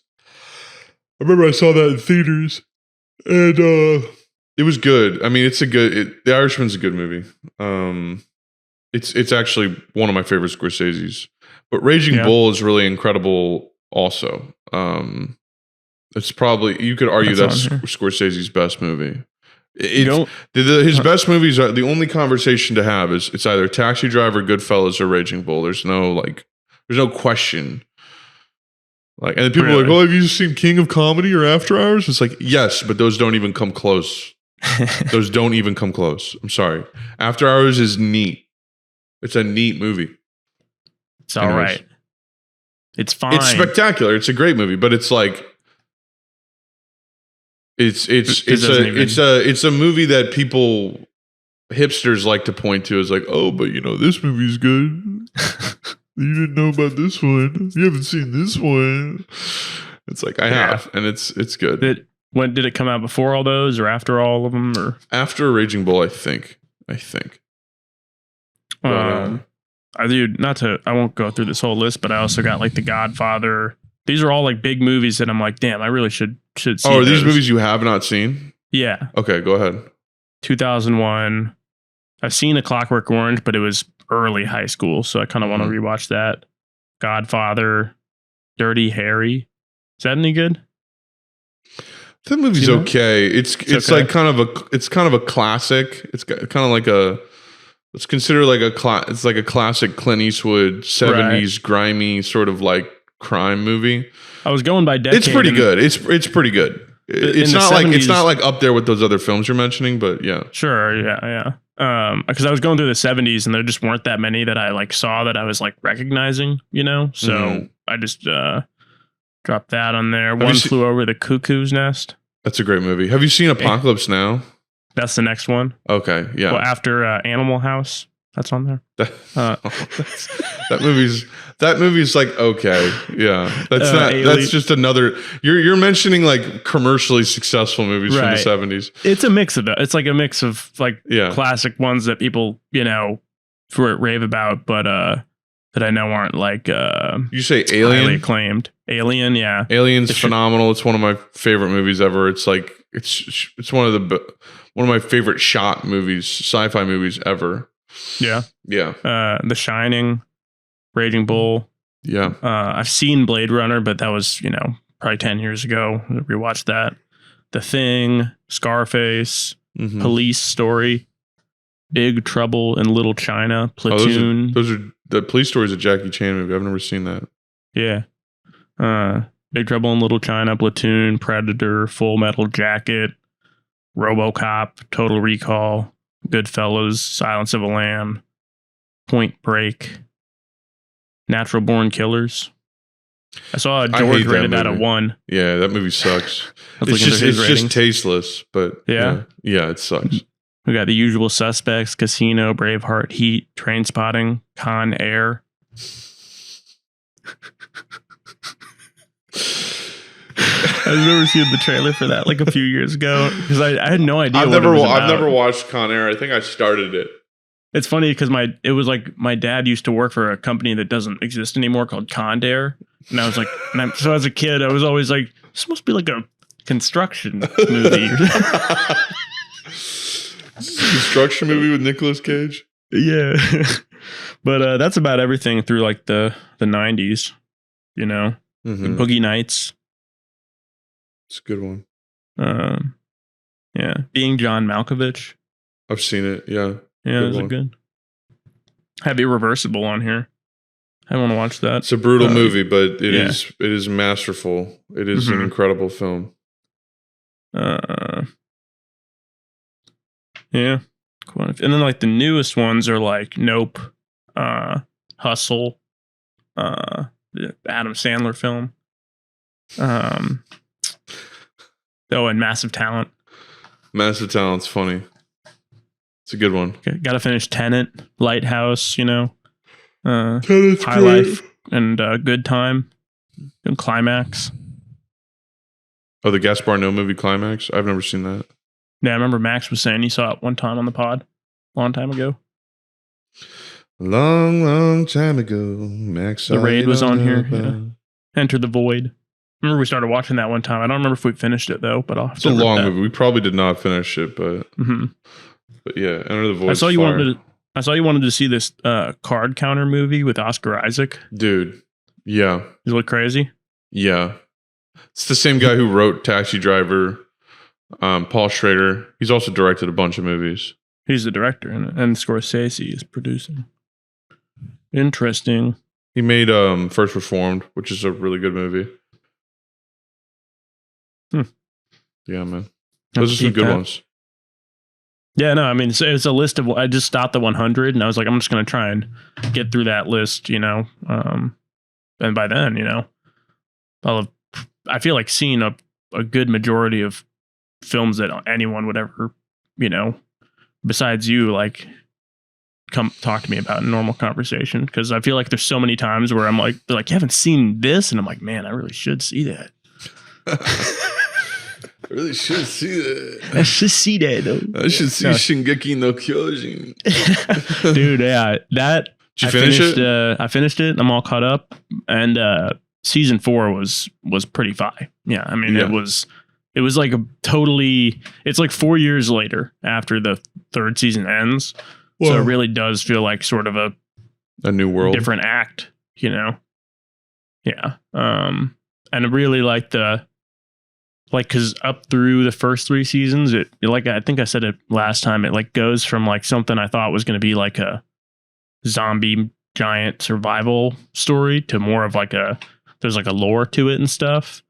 I remember I saw that in theaters, and it was good. I mean, The Irishman's a good movie. It's actually one of my favorite Scorsese's, but Raging Bull is really incredible. Also, it's probably, you could argue that's Scorsese's best movie. His best movies are, the only conversation to have is it's either Taxi Driver, Goodfellas, or Raging Bull. There's no question. Like, and people are like, "Oh, have you seen King of Comedy or After Hours?" It's like, yes, but those don't even come close. Those don't even come close. I'm sorry. After Hours is neat. It's a neat movie. It's all right. It's fine. It's spectacular. It's a great movie, but it's like it's a movie that hipsters like to point to as like, oh, but this movie's good. You didn't know about this one. You haven't seen this one. It's like I have, and it's good. When did it come out? Before all those, or after all of them, or after Raging Bull? I think. I won't go through this whole list, but I also got like The Godfather. These are all like big movies that I'm like, damn, I really should see. Oh, are these movies you have not seen? Yeah. Okay, go ahead. 2001. I've seen A Clockwork Orange, but it was early high school, so I kind of want to rewatch that. Godfather, Dirty Harry. Is that any good? That movie's okay. It's okay. Like kind of a classic. It's kind of like let's consider like it's like a classic Clint Eastwood 70s grimy sort of like crime movie. I was going by decade. It's pretty good. It's pretty good. It's not 70s, it's not like up there with those other films you're mentioning, but yeah. Sure, yeah. Because I was going through the 70s and there just weren't that many that I like saw that I was like recognizing, So I just dropped that on there. One Flew Over the Cuckoo's Nest. That's a great movie. Have you seen Apocalypse Now? That's the next one. Okay, yeah. Well, after Animal House, that's on there. That movie's like okay, yeah. That's just another. You're mentioning like commercially successful movies from the 70s. It's a mix of it. It's like a mix of like classic ones that people rave about, but that I know aren't like you say Alien, highly acclaimed. Alien, yeah. Alien's phenomenal. It's one of my favorite movies ever. It's like it's one of my favorite shot movies, sci-fi movies ever. Yeah. The Shining, Raging Bull. Yeah. I've seen Blade Runner, but that was probably 10 years ago. I rewatched that. The Thing, Scarface, Police Story, Big Trouble in Little China, Platoon. Those are the Police Story is a Jackie Chan movie. I've never seen that. Yeah. Big Trouble in Little China, Platoon, Predator, Full Metal Jacket, RoboCop, Total Recall, Goodfellas, Silence of a Lamb, Point Break, Natural Born Killers. I saw George rated that at 1. Yeah, that movie sucks. It's just tasteless, but yeah, it sucks. We got The Usual Suspects, Casino, Braveheart, Heat, Trainspotting, Con Air. I remember seeing the trailer for that like a few years ago because I had no idea. I've never watched Con Air. I think I started it. It's funny because it was like my dad used to work for a company that doesn't exist anymore called Condair, and I was like, so as a kid, I was always like, this must be like a construction movie. Construction movie with Nicolas Cage. Yeah, but that's about everything through like the 90s. You know, Boogie Nights. It's a good one. Yeah, Being John Malkovich. I've seen it. Yeah. Yeah, those are good. Have Irreversible on here. I want to watch that. It's a brutal movie, but it is masterful. It is an incredible film. Yeah. And then like the newest ones are like Nope, Hustle, the Adam Sandler film. And Massive Talent. Massive Talent's funny. It's a good one. Okay, got to finish Tenet, Lighthouse, you know. Tenet's High great. Life and Good Time and Climax. Oh, the Gaspar Noé movie Climax? I've never seen that. Yeah, I remember Max was saying he saw it one time on the pod a long time ago. Long time ago, Max. The Raid was on here. Yeah. Enter the Void. I remember we started watching that one time. I don't remember if we finished it though, but it's a long movie. We probably did not finish it, but yeah, Enter the Void. I saw you wanted to see this card counter movie with Oscar Isaac. Dude, yeah, you look crazy. Yeah, it's the same guy who wrote Taxi Driver. Paul Schrader. He's also directed a bunch of movies. He's the director, and Scorsese is producing. Interesting. He made First Reformed, which is a really good movie. Yeah, man. Those are some good ones. Yeah, no, I mean, it's a list of, I just stopped at 100 and I was like, I'm just going to try and get through that list, you know? And by then, you know, I feel like seeing a good majority of films that anyone would ever, you know, besides you, like, come talk to me about in normal conversation. Cause I feel like there's so many times where I'm like, they're like, you haven't seen this? And I'm like, man, I really should see that. I really should see that. I should see that though. I should see Shingeki no Kyojin. Dude, yeah. That Did you finish it? I finished it. I'm all caught up. And season 4 was pretty fire. Yeah. I mean, it was like it's like 4 years later after the 3rd season ends. Whoa. So it really does feel like sort of a new world, different act, you know? Yeah. And I really like cause up through the first 3 seasons, it like, I think I said it last time, it like goes from like something I thought was going to be like a zombie giant survival story to more of like there's like a lore to it and stuff,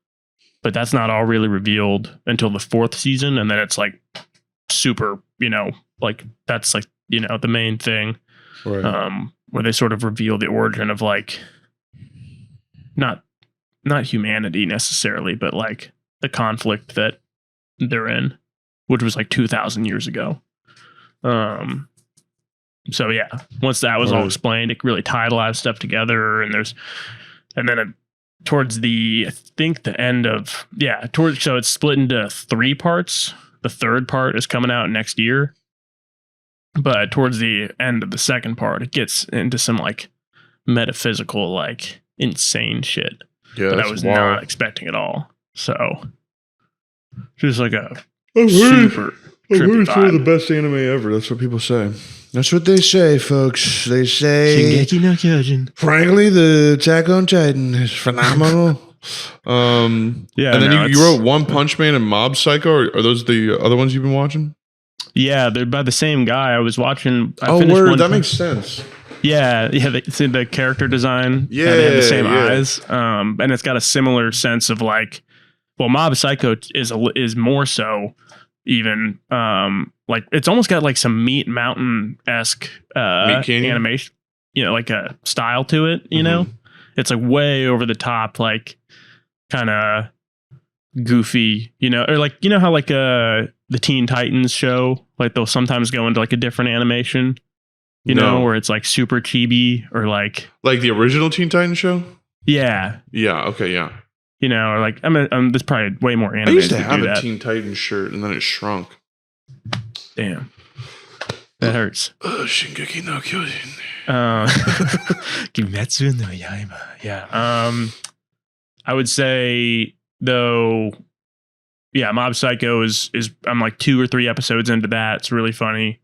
but that's not all really revealed until the 4th season. And then it's like super, you know, like that's like, you know, the main thing, right. Where they sort of reveal the origin of like, not humanity necessarily, but like the conflict that they're in, which was like 2,000 years ago. So yeah, once that was all explained, it really tied a lot of stuff together. And then towards the, I think the end of, so it's split into 3 parts. The 3rd part is coming out next year. But towards the end of the 2nd part, it gets into some like metaphysical, like insane shit that I was not expecting at all. So just like a super trippy vibe. It's one of the best anime ever. That's what people say. That's what they say, folks. They say Shingeki no Kyojin. Frankly, the Attack on Titan is phenomenal. And then you wrote One Punch Man and Mob Psycho. Are those the other ones you've been watching? Yeah, they're by the same guy. I was watching. That makes sense. Yeah. The character design. Yeah, they have the same eyes. And it's got a similar sense of like, well, Mob Psycho is more so even like it's almost got like some Meat Mountain-esque animation, you know, like a style to it. You know, it's like way over the top, like kind of goofy, or like how like the Teen Titans show, like they'll sometimes go into like a different animation, where it's like super chibi or like the original Teen Titans show. Yeah. Okay. Yeah. Or like there's probably way more animes. I used to have a Teen Titans shirt and then it shrunk. Damn. That hurts. Shingeki no Kyojin. Kimetsu no Yaiba. Yeah. I would say though, yeah, Mob Psycho is I'm like 2 or 3 episodes into that. It's really funny,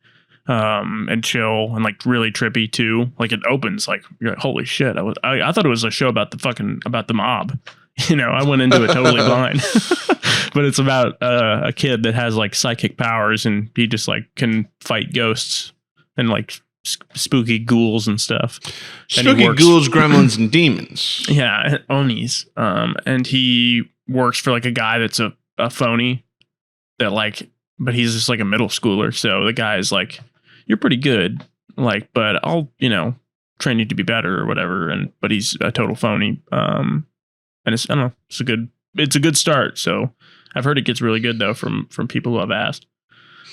and chill and like really trippy too. Like it opens like you're like, holy shit! I thought it was a show about the mob. I went into it totally blind, but it's about a kid that has like psychic powers and he just like can fight ghosts and like spooky ghouls and stuff. Spooky ghouls, gremlins, and demons. Yeah, onis. And he works for like a guy that's a phony that like, but he's just like a middle schooler. So the guy is like, you're pretty good, like, but I'll train you to be better or whatever. But he's a total phony. And I don't know, it's a good start. So I've heard it gets really good though from people who have asked.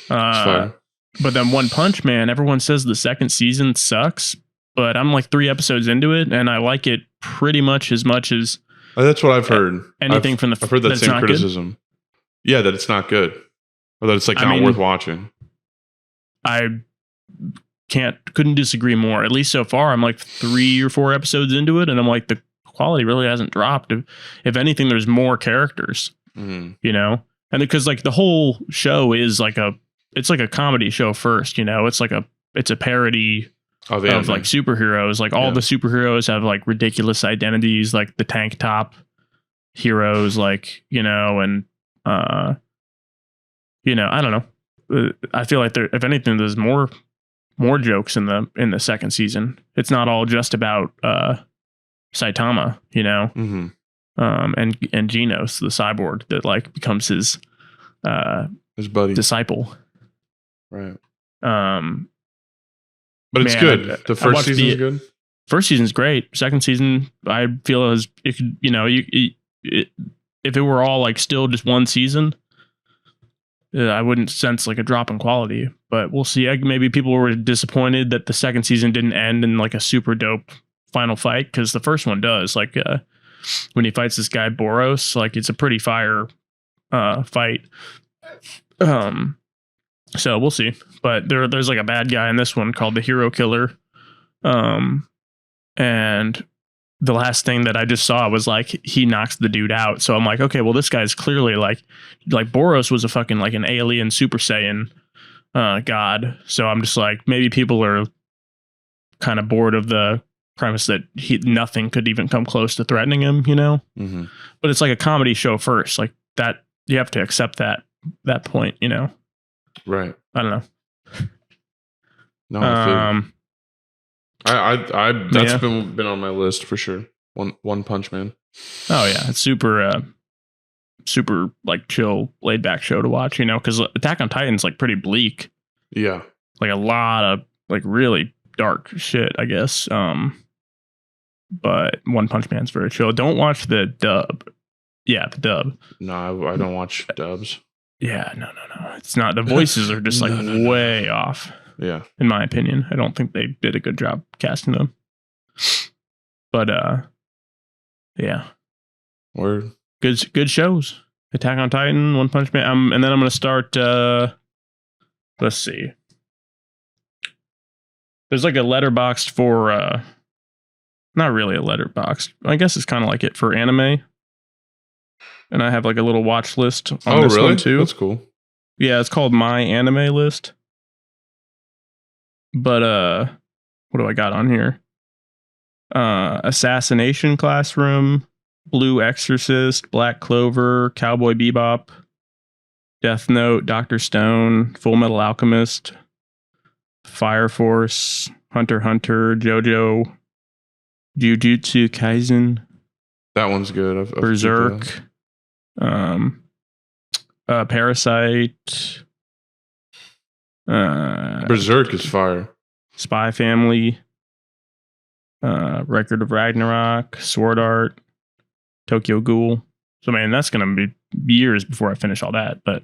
But then One Punch Man, everyone says the second season sucks, but I'm like 3 episodes into it and I like it pretty much as that's what I've heard. Anything from I've heard that same criticism. Good? Yeah, that it's not good, or that it's like not worth watching. I couldn't disagree more. At least so far, I'm like 3 or 4 episodes into it, and I'm like the quality really hasn't dropped. If anything, there's more characters, and because like the whole show is like it's like a comedy show first, it's a parody of like superheroes. Like all the superheroes have like ridiculous identities, like the tank top heroes, like, and I don't know. I feel like if anything, there's more jokes in the second season. It's not all just about Saitama, and Genos, the cyborg that like becomes his buddy disciple, right? But it's good. The first season's good. First season's great. Second season, I feel it could, if it were all like still just one season, I wouldn't sense like a drop in quality. But we'll see. Maybe people were disappointed that the second season didn't end in like a super dope final fight, because the first one does. Like when he fights this guy Boros, like it's a pretty fire fight. So we'll see. But there's like a bad guy in this one called the Hero Killer. And the last thing that I just saw was like he knocks the dude out. So I'm like, okay, well this guy's clearly like Boros was a fucking like an alien Super Saiyan god. So I'm just like, maybe people are kind of bored of the premise that nothing could even come close to threatening him, Mm-hmm. But it's like a comedy show first, like that. You have to accept that point, Right. I don't know. No, I that's been on my list for sure. One Punch Man. Oh yeah, it's super like chill, laid back show to watch, because Attack on Titan's like pretty bleak. Yeah, like a lot of like really dark shit, I guess. But One Punch Man's very chill. Don't watch the dub. Yeah, the dub. No, I don't watch dubs. Yeah, no. It's not. The voices are just like way off. Yeah. In my opinion. I don't think they did a good job casting them. But yeah. Word. Good shows. Attack on Titan, One Punch Man. And then I'm gonna start let's see. There's like a letterboxd for not really a letterboxd. I guess it's kind of like it for anime. And I have like a little watch list on this one too. That's cool. Yeah, it's called My Anime List. But what do I got on here? Assassination Classroom, Blue Exorcist, Black Clover, Cowboy Bebop, Death Note, Dr. Stone, Full Metal Alchemist, Fire Force, Hunter x Hunter, JoJo, Jujutsu Kaisen. That one's good. I've Berserk. Parasite. Berserk is fire. Spy Family. Record of Ragnarok. Sword Art. Tokyo Ghoul. So, man, that's going to be years before I finish all that. But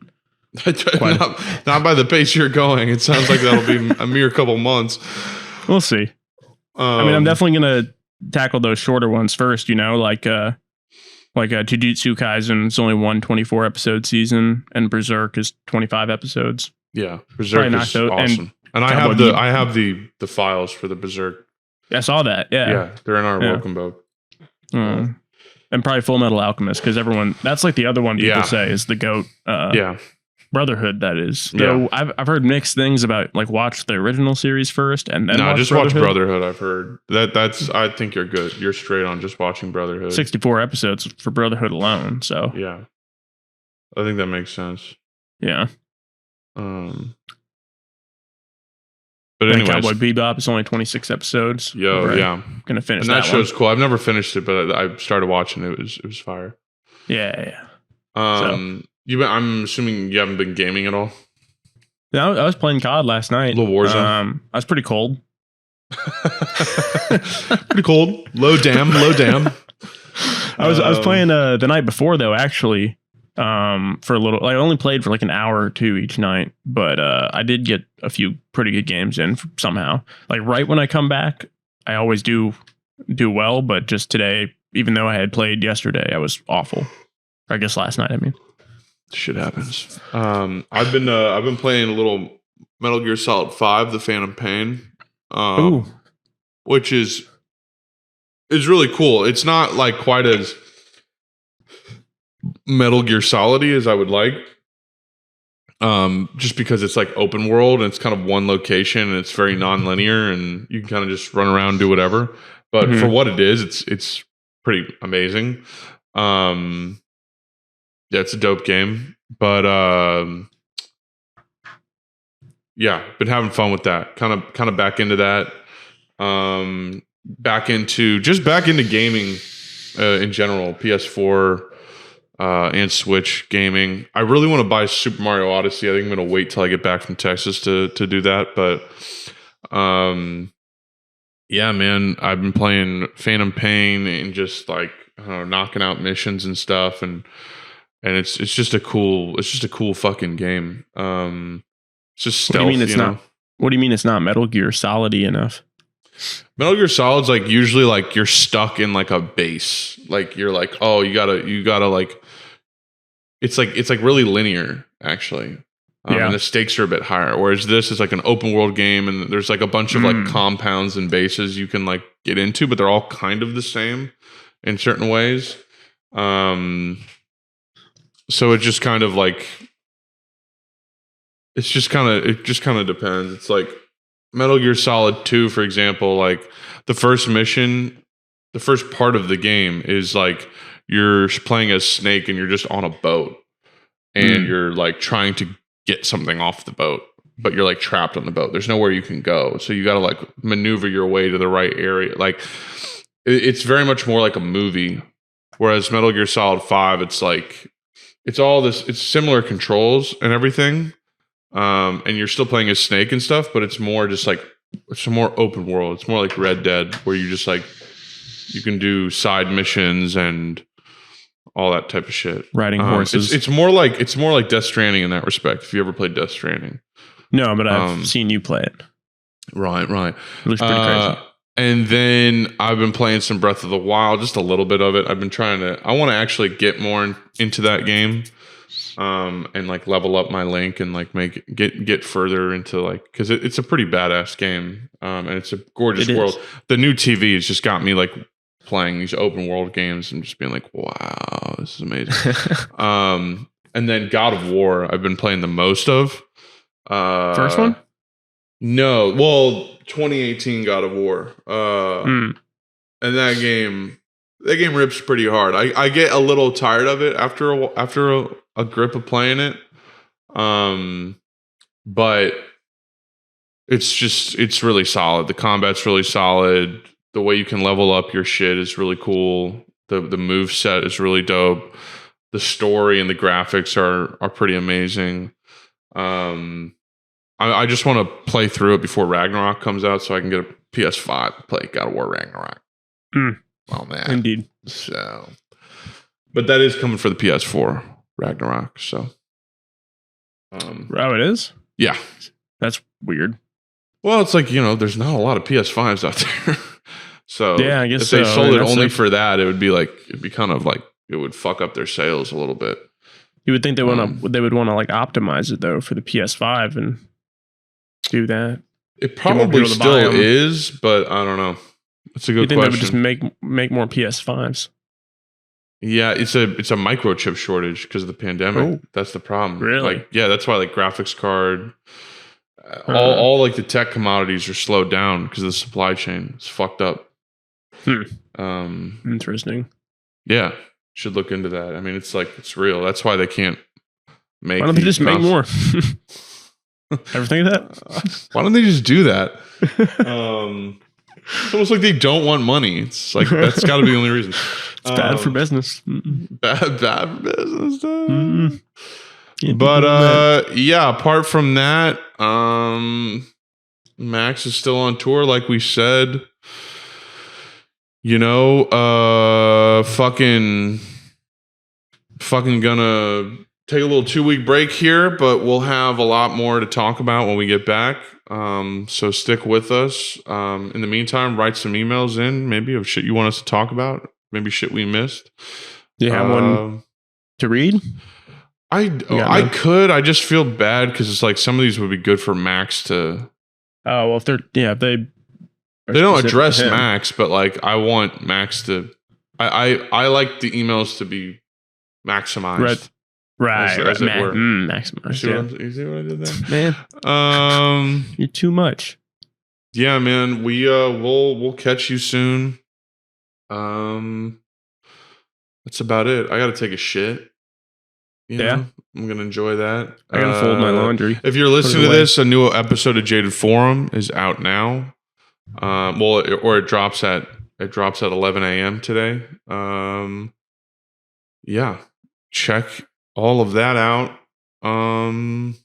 not by the pace you're going. It sounds like that'll be a mere couple months. We'll see. I mean, I'm definitely going to tackle those shorter ones first, like Jujutsu Kaisen is only one 24 episode season, and Berserk is 25 episodes. Yeah, Berserk is awesome. And I have the files for the Berserk. I saw that. Yeah, they're in our Woken Boke. And probably Full Metal Alchemist, because that's like the other one people say is the GOAT. Brotherhood, that is. Though I've heard mixed things about, like, watch the original series first and then watch Brotherhood. I've heard that's. I think you're good. You're straight on just watching Brotherhood. 64 episodes for Brotherhood alone. So yeah, I think that makes sense. Yeah. But anyways, Cowboy Bebop is only 26 episodes. I'm gonna finish. And that show's cool. I've never finished it, but I started watching it. It was fire. Yeah. I'm assuming you haven't been gaming at all. Yeah, I was playing COD last night. A little Warzone. I was pretty cold. Pretty cold. Low damn. I was playing the night before, though, actually, for a little. I only played for like an hour or two each night, but I did get a few pretty good games in somehow. Like right when I come back, I always do well, but just today, even though I had played yesterday, I was awful. Or I guess last night, I mean. Shit happens. I've been playing a little Metal Gear Solid 5, The Phantom Pain, which is really cool. It's not like quite as Metal Gear Solid-y as I would like, just because it's like open world and it's kind of one location and it's very non-linear and you can kind of just run around and do whatever. But for what it is, it's pretty amazing. Yeah, it's a dope game, but been having fun with that. Kind of back into that. Back into gaming in general, PS4 and Switch gaming. I really want to buy Super Mario Odyssey. I think I'm going to wait till I get back from Texas to do that, but yeah, man, I've been playing Phantom Pain and just like, I don't know, knocking out missions and stuff, and it's just a cool fucking game. It's just stealth. What do you mean it's not? What do you mean it's not Metal Gear Solid-y enough? Metal Gear Solid's like usually like you're stuck in like a base. Like you're like, oh, you gotta like. It's like really linear actually. And the stakes are a bit higher. Whereas this is like an open world game, and there's like a bunch of like compounds and bases you can like get into, but they're all kind of the same in certain ways. So it just kind of like, it just kind of depends. It's like Metal Gear Solid 2, for example, like the first mission, the first part of the game is like you're playing as Snake and you're just on a boat and you're like trying to get something off the boat, but you're like trapped on the boat. There's nowhere you can go. So you got to like maneuver your way to the right area. Like it's very much more like a movie. Whereas Metal Gear Solid 5, it's like, it's similar controls and everything. And you're still playing as Snake and stuff, but it's more just like, it's a more open world. It's more like Red Dead, where you just like, you can do side missions and all that type of shit. Riding horses. It's more like Death Stranding in that respect. If you ever played Death Stranding. No, but I've seen you play it. Right. It looks pretty crazy. And then I've been playing some Breath of the Wild, just a little bit of it. I want to actually get more into that game, and like level up my Link and like get further into like, because it's a pretty badass game, and it's a gorgeous world. The new TV has just got me like playing these open world games and just being like, wow, this is amazing. And then God of War, I've been playing the most of. First one? No, well, 2018 God of War. And that game rips pretty hard. I get a little tired of it after a grip of playing it. But it's really solid. The combat's really solid. The way you can level up your shit is really cool. The move set is really dope. The story and the graphics are pretty amazing. I just want to play through it before Ragnarok comes out so I can get a PS5 to play God of War Ragnarok. Oh man, indeed. So But that is coming for the PS4 Ragnarok. So, Oh, it is? yeah. That's weird. Well, it's like, there's not a lot of PS5s out there. So Yeah, I guess if they so. sold I mean, it that's only like- for that, it'd be kind of like it would fuck up their sales a little bit. You would think they would want to like optimize it though for the PS5 and do that. It more probably people to buy still 'em. is, but I don't know. It's a You good think question. they would just make more PS5s? Yeah, it's a microchip shortage because of the pandemic. Oh. That's the problem. Really? Like, yeah, that's why like graphics card, all like the tech commodities are slowed down because of the supply chain. It's fucked up. Interesting. Yeah, should look into that. I mean, it's real. That's why they can't make. Why don't they these just make consoles. more? Ever think of that? Why don't they just do that? It's almost like they don't want money. It's like that's got to be the only reason. It's bad for business. Bad for business. Dude. Mm-mm. Can't But do that. yeah, apart from that, Max is still on tour, like we said. Fucking gonna take a little 2-week break here, but we'll have a lot more to talk about when we get back. So stick with us. In the meantime, write some emails in, maybe of shit you want us to talk about, maybe shit we missed. Do you have one to read? I could. I just feel bad because it's like some of these would be good for Max to. Oh well, if they don't address Max, but like I want Max to. I like the emails to be maximized. Right. As it were. Maximize. You see what I did there? Man, you're too much. Yeah, man. We'll catch you soon. That's about it. I got to take a shit. You know? I'm gonna enjoy that. I gotta fold my laundry. If you're listening to this, a new episode of Jaded Forum is out now. It drops at 11 a.m. today. Yeah, check all of that out. And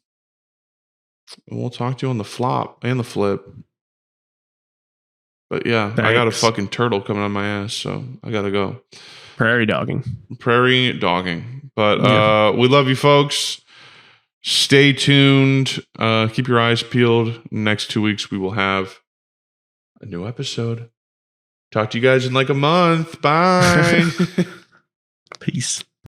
we'll talk to you on the flop and the flip. But yeah, I got a fucking turtle coming on my ass, so I gotta go. Prairie dogging. But we love you folks. Stay tuned. Keep your eyes peeled. Next 2 weeks we will have a new episode. Talk to you guys in like a month. Bye. Peace.